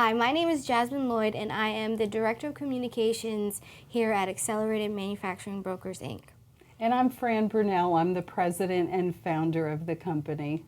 Hi, my name is Jasmine Lloyd, and I am the Director of Communications here at Accelerated Manufacturing Brokers, Inc. And I'm Fran Brunell. I'm the president and founder of the company.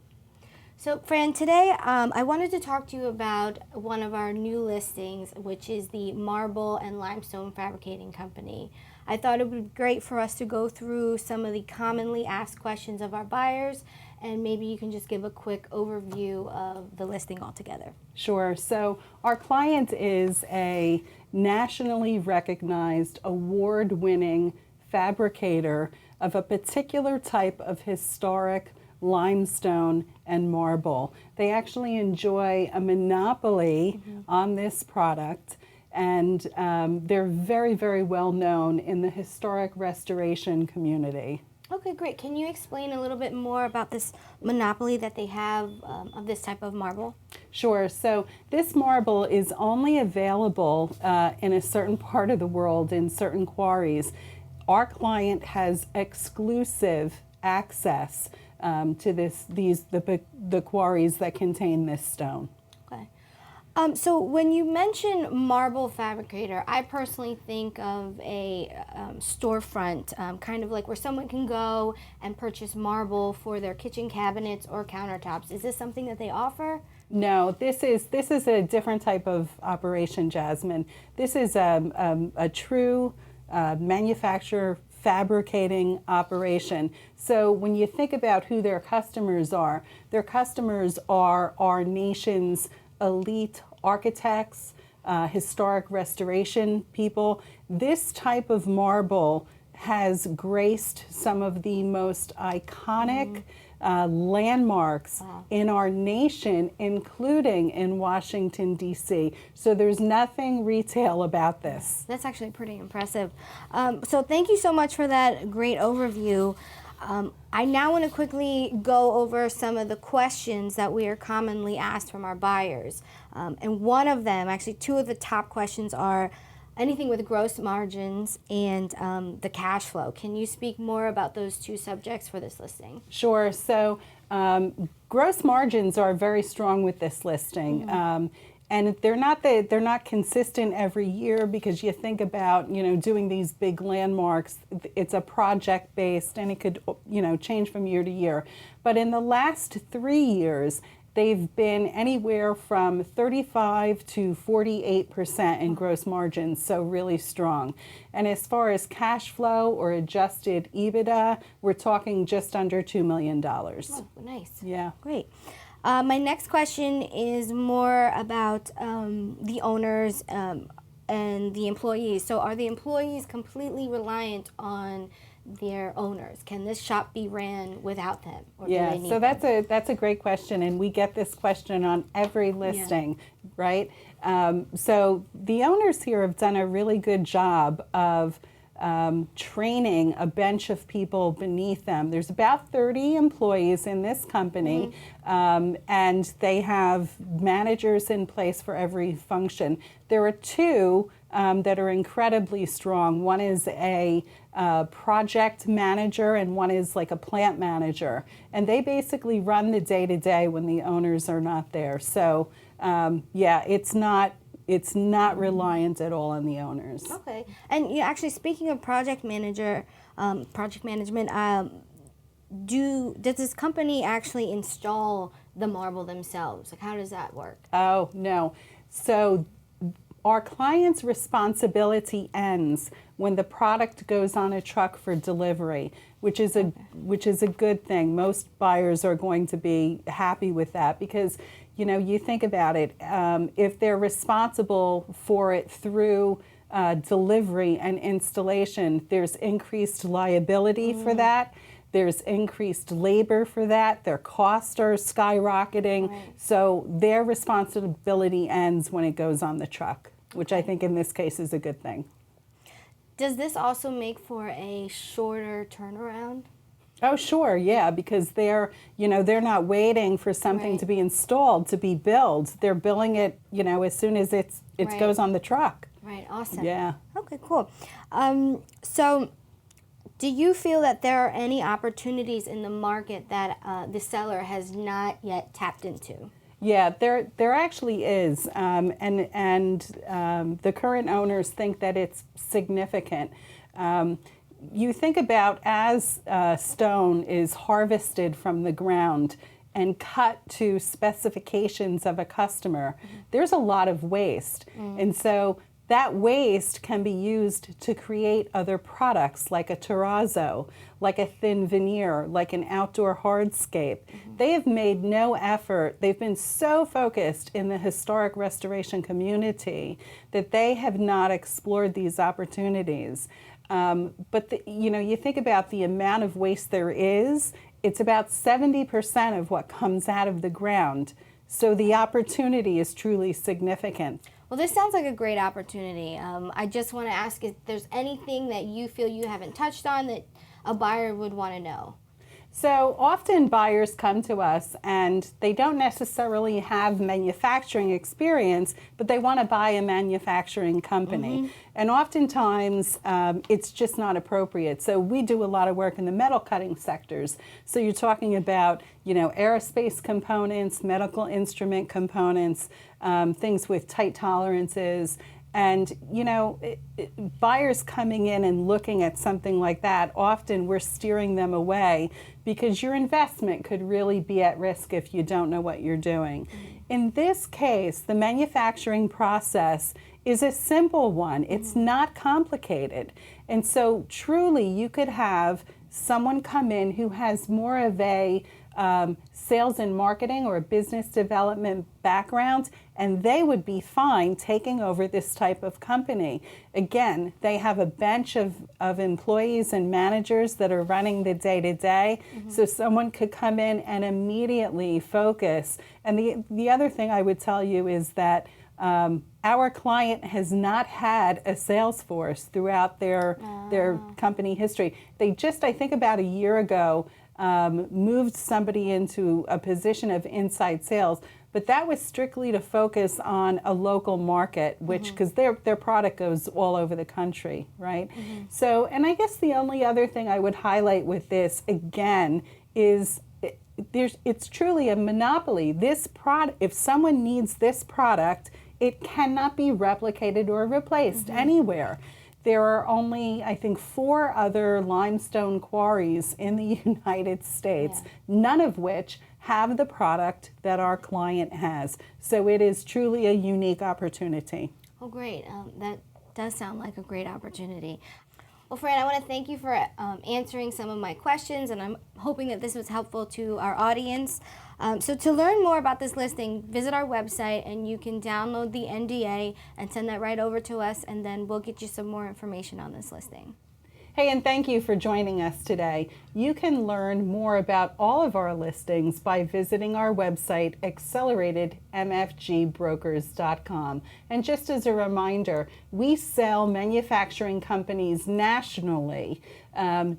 So, Fran, today I wanted to talk to you about one of our new listings, which is the Marble and Limestone Fabricating Company. I thought it would be great for us to go through some of the commonly asked questions of our buyers, and maybe you can just give a quick overview of the listing altogether. Sure. So our client is a nationally recognized, award-winning fabricator of a particular type of historic limestone and marble. They actually enjoy a monopoly on this product, and they're very, very well known in the historic restoration community. Okay, great. Can you explain a little bit more about this monopoly that they have of this type of marble? Sure. So this marble is only available in a certain part of the world, in certain quarries. Our client has exclusive access to the quarries that contain this stone. Okay. So when you mention marble fabricator, I personally think of a storefront, kind of like where someone can go and purchase marble for their kitchen cabinets or countertops. Is this something that they offer? No, this is a different type of operation, Jasmine. This is a true manufacturer fabricating operation. So when you think about who their customers are our nation's elite architects, historic restoration people. This type of marble has graced some of the most iconic landmarks in our nation, including in Washington, D.C. So there's nothing retail about this. That's actually pretty impressive. So thank you so much for that great overview. I now want to quickly go over some of the questions that we are commonly asked from our buyers. And one of them, actually two of the top questions, are anything with gross margins and the cash flow. Can you speak more about those two subjects for this listing? Sure. So gross margins are very strong with this listing. And they're not consistent every year, because you think about, doing these big landmarks, it's a project based, and it could, change from year to year. But in the last 3 years, they've been anywhere from 35 to 48% in gross margins, so really strong. And as far as cash flow or adjusted EBITDA, we're talking just under $2 million. Oh, nice. Yeah. Great. My next question is more about the owners and the employees. So are the employees completely reliant on their owners? Can this shop be ran without them? Or Yeah, do they need so them? that's a great question, and we get this question on every listing, right? So the owners here have done a really good job of training a bench of people beneath them. There's about 30 employees in this company, and they have managers in place for every function. There are two that are incredibly strong. One is a project manager, and one is like a plant manager. And they basically run the day-to-day when the owners are not there. So yeah, it's not reliant at all on the owners. Okay. And actually, speaking of project management, does this company actually install the marble themselves? Like, how does that work? Oh, no. So our client's responsibility ends when the product goes on a truck for delivery, which is a good thing. Most buyers are going to be happy with that, because you think about it, if they're responsible for it through delivery and installation, there's increased liability for that. There's increased labor for that. Their costs are skyrocketing. Right. So their responsibility ends when it goes on the truck, which I think in this case is a good thing. Does this also make for a shorter turnaround? Oh, sure, yeah, because they're not waiting for something to be installed to be billed. They're billing it, as soon as it goes on the truck. Right, awesome. Yeah. Okay, cool. So do you feel that there are any opportunities in the market that the seller has not yet tapped into? Yeah, there actually is, and the current owners think that it's significant. You think about as stone is harvested from the ground and cut to specifications of a customer, there's a lot of waste, and so that waste can be used to create other products like a terrazzo, like a thin veneer, like an outdoor hardscape. They have made no effort. They've been so focused in the historic restoration community that they have not explored these opportunities. But you think about the amount of waste there is, it's about 70% of what comes out of the ground. So the opportunity is truly significant. Well, this sounds like a great opportunity. I just want to ask if there's anything that you feel you haven't touched on that a buyer would want to know. So often buyers come to us and they don't necessarily have manufacturing experience, but they want to buy a manufacturing company. And oftentimes it's just not appropriate. So we do a lot of work in the metal cutting sectors. So you're talking about, aerospace components, medical instrument components, things with tight tolerances. And, buyers coming in and looking at something like that, often we're steering them away because your investment could really be at risk if you don't know what you're doing. In this case, the manufacturing process is a simple one. It's not complicated. And so truly you could have someone come in who has more of a sales and marketing or a business development background, and they would be fine taking over this type of company. Again, they have a bench of employees and managers that are running the day-to-day, so someone could come in and immediately focus. And the other thing I would tell you is that our client has not had a sales force throughout their company history. They just, I think about a year ago, moved somebody into a position of inside sales, but that was strictly to focus on a local market, which, because their product goes all over the country, right? So, and I guess the only other thing I would highlight with this, again, is it's truly a monopoly. This product, if someone needs this product, it cannot be replicated or replaced anywhere. There are only, I think, 4 other limestone quarries in the United States, none of which have the product that our client has. So it is truly a unique opportunity. Oh, great. That does sound like a great opportunity. Well, Fran, I want to thank you for answering some of my questions, and I'm hoping that this was helpful to our audience. So to learn more about this listing, visit our website, and you can download the NDA and send that right over to us, and then we'll get you some more information on this listing. Hey, and thank you for joining us today. You can learn more about all of our listings by visiting our website, acceleratedmfgbrokers.com. And just as a reminder, we sell manufacturing companies nationally,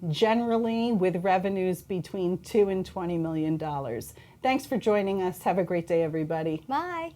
generally with revenues between $2 and $20 million. Thanks for joining us. Have a great day, everybody. Bye.